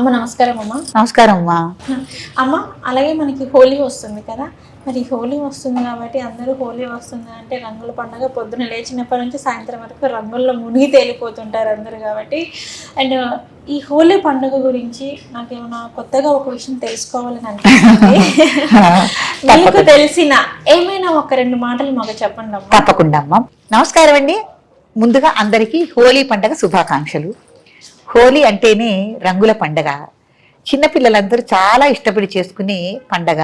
అమ్మ నమస్కారం అమ్మ. నమస్కారం అమ్మా. అమ్మ అలాగే మనకి హోలీ వస్తుంది కదా, మరి హోలీ వస్తుంది కాబట్టి అందరూ హోలీ వస్తుంది అంటే రంగుల పండుగ పొద్దున లేచినప్పటి నుంచి సాయంత్రం వరకు రంగుల్లో మునిగి తేలిపోతుంటారు అందరూ కాబట్టి. అండ్ ఈ హోలీ పండుగ గురించి నాకేమైనా కొత్తగా ఒక విషయం తెలుసుకోవాలని అనిపిస్తుంది. మీకు తెలిసిన ఏమైనా ఒక రెండు మాటలు మాకు చెప్పండి అమ్మ. తప్పకుండా అమ్మా. నమస్కారం అండి. ముందుగా అందరికీ హోలీ పండుగ శుభాకాంక్షలు. హోలీ అంటేనే రంగుల పండగ. చిన్నపిల్లలందరూ చాలా ఇష్టపడి చేసుకునే పండగ.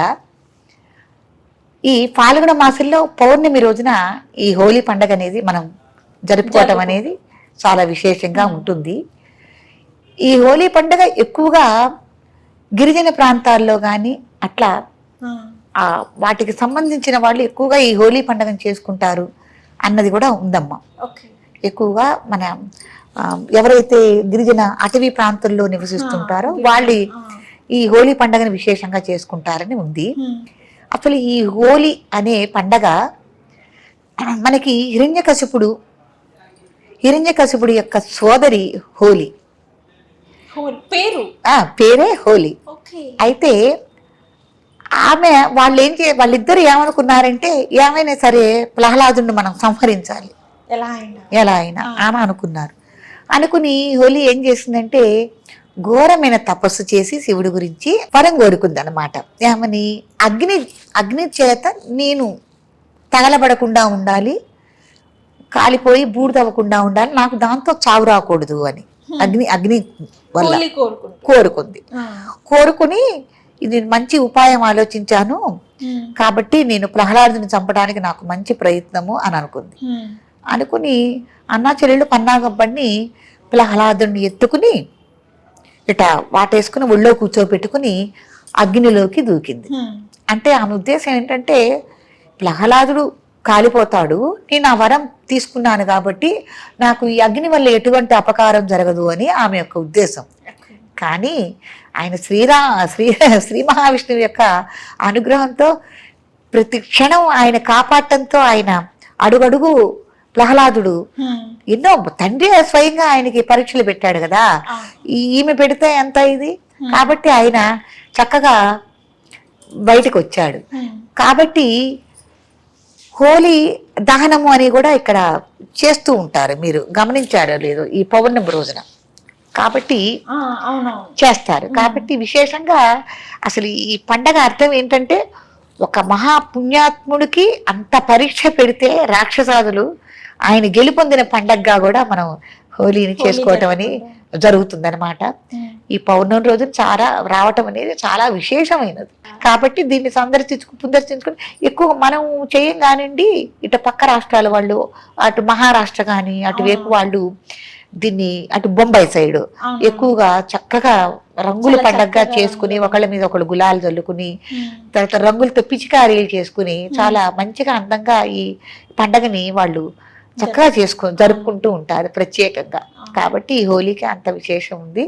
ఈ ఫాల్గుణ మాసంలో పౌర్ణమి రోజున ఈ హోలీ పండగ అనేది మనం జరుపుకోవటం అనేది చాలా విశేషంగా ఉంటుంది. ఈ హోలీ పండగ ఎక్కువగా గిరిజన ప్రాంతాల్లో కానీ అట్లా వాటికి సంబంధించిన వాళ్ళు ఎక్కువగా ఈ హోలీ పండుగను చేసుకుంటారు అన్నది కూడా ఉందమ్మా. ఎక్కువగా మన ఎవరైతే గిరిజన అటవీ ప్రాంతాల్లో నివసిస్తుంటారో వాళ్ళు ఈ హోలీ పండుగను విశేషంగా చేసుకుంటారని ఉంది. అసలు ఈ హోలీ అనే పండగ మనకి హిరణ్యకశిపుడు యొక్క సోదరి హోలీ, పేరే హోలీ. అయితే ఆమె వాళ్ళిద్దరు ఏమనుకున్నారంటే ఏమైనా సరే ప్రహ్లాదుని మనం సంహరించాలి ఎలా అయినా ఆమె అనుకుని హోలీ ఏం చేసిందంటే ఘోరమైన తపస్సు చేసి శివుడి గురించి వరం కోరుకుంది అనమాట. ఏమని, అగ్ని చేత నేను తగలబడకుండా ఉండాలి, కాలిపోయి బూడిదవ్వకుండా ఉండాలి, నాకు దాంతో చావు రాకూడదు అని అగ్ని వల్ల కోరుకుని ఇది మంచి ఉపాయం ఆలోచించాను కాబట్టి నేను ప్రహ్లాదుని చంపడానికి నాకు మంచి ప్రయత్నము అని అనుకుని అన్నా చెల్లెళ్ళు పన్నాగబ్బడిని ప్రహ్లాదుని ఎత్తుకుని ఇట వాటేసుకుని ఒళ్ళో కూర్చోబెట్టుకుని అగ్నిలోకి దూకింది. అంటే ఆమె ఉద్దేశం ఏంటంటే ప్రహ్లాదుడు కాలిపోతాడు, నేను ఆ వరం తీసుకున్నాను కాబట్టి నాకు ఈ అగ్ని వల్ల ఎటువంటి అపకారం జరగదు అని ఆమె యొక్క ఉద్దేశం. కానీ ఆయన శ్రీ మహావిష్ణువు యొక్క అనుగ్రహంతో ప్రతి క్షణం ఆయన కాపాడటంతో ఆయన అడుగడుగు ప్రహ్లాదుడు ఎన్నో తండ్రి స్వయంగా ఆయనకి పరీక్షలు పెట్టాడు కదా, ఈమె పెడితే ఎంత ఇది కాబట్టి ఆయన చక్కగా బయటకు వచ్చాడు. కాబట్టి హోలీ దహనము అని కూడా ఇక్కడ చేస్తూ ఉంటారు, మీరు గమనించారో లేదో ఈ పౌర్ణమి రోజున కాబట్టి చేస్తారు. కాబట్టి విశేషంగా అసలు ఈ పండగ అర్థం ఏంటంటే ఒక మహాపుణ్యాత్ముడికి అంత పరీక్ష పెడితే రాక్షసాదులు ఆయన గెలుపొందిన పండగగా కూడా మనం హోలీని చేసుకోవటం అని జరుగుతుందన్నమాట. ఈ పౌర్ణమి రోజు చాలా రావటం అనేది చాలా విశేషమైనది. కాబట్టి దీన్ని పునర్దర్శించుకుని ఎక్కువ మనం చేయం కానివ్వండి, ఇటు పక్క రాష్ట్రాల వాళ్ళు, అటు మహారాష్ట్ర కానీ అటువైపు వాళ్ళు దీన్ని, అటు బొంబాయి సైడ్ ఎక్కువగా చక్కగా రంగుల పండగగా చేసుకుని ఒకళ్ళ మీద ఒకళ్ళు గులాలు చల్లుకుని తర్వాత రంగులతో పిచికారీలు చేసుకుని చాలా మంచిగా అందంగా ఈ పండగని వాళ్ళు చక్కగా జరుపుకుంటూ ఉంటారు ప్రత్యేకంగా. కాబట్టి ఈ హోలీకి అంత విశేషం ఉంది.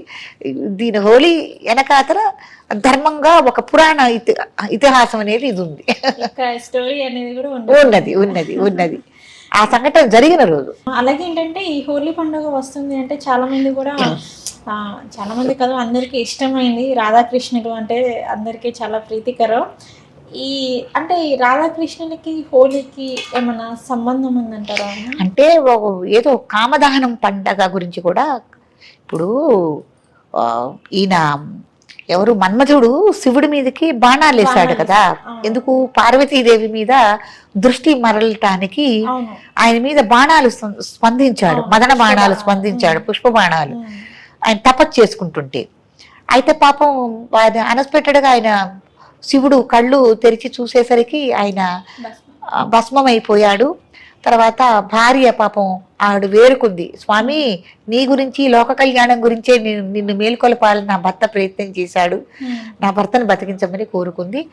దీని హోలీ వెనకాతల ధర్మంగా ఒక పురాణ ఇతిహాసం అనేది ఇది ఉంది, ఉన్నది ఆ సంఘటన జరిగిన రోజు. అలాగే ఏంటంటే ఈ హోలీ పండుగ వస్తుంది అంటే చాలా మంది కదా అందరికీ ఇష్టమైంది రాధాకృష్ణులు అంటే అందరికీ చాలా ప్రీతికరం. ఈ రాధాకృష్ణులకి హోలీకి ఏమన్నా సంబంధం ఉందంటారా? అంటే ఏదో కామదహనం పండగ గురించి కూడా ఇప్పుడు ఈయన ఎవరు మన్మధుడు శివుడి మీదకి బాణాలు వేశాడు కదా, ఎందుకు పార్వతీదేవి మీద దృష్టి మరలటానికి ఆయన మీద బాణాలు స్పందించాడు, మదన బాణాలు స్పందించాడు, పుష్ప బాణాలు ఆయన తపస్సు చేసుకుంటుంటే. అయితే పాపం అన్ఎక్స్పెక్టెడ్గా ఆయన శివుడు కళ్ళు తెరిచి చూసేసరికి ఆయన భస్మమైపోయాడు. తర్వాత భార్య పాపం ఆవిడ వేరుకుంది, స్వామి నీ గురించి లోక కళ్యాణం గురించే నిన్ను మేల్కొలపాలని నా భర్త ప్రయత్నం చేశాడు, నా భర్తను బతికించమని కోరుకుంది.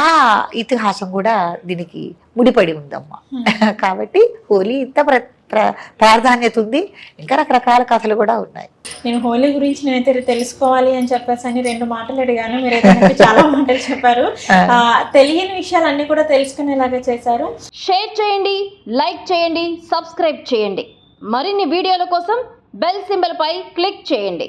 ఆ ఇతిహాసం కూడా దీనికి ముడిపడి ఉందమ్మా. కాబట్టి హోలీ ఇంత ప్రాధాన్యత ఉంది. ఇంకా రకరకాల కథలు కూడా ఉన్నాయి. నేను హోలీ గురించి నేనైతే తెలుసుకోవాలి అని చెప్పేసి అని 2 మాటలు అడిగాను, మీరైతే చాలా మాటలు చెప్పారు. తెలియని విషయాలన్నీ కూడా తెలుసుకునేలాగా చేశారు. షేర్ చేయండి, లైక్ చేయండి, సబ్స్క్రైబ్ చేయండి. మరిన్ని వీడియోల కోసం బెల్ సింబల్ పై క్లిక్ చేయండి.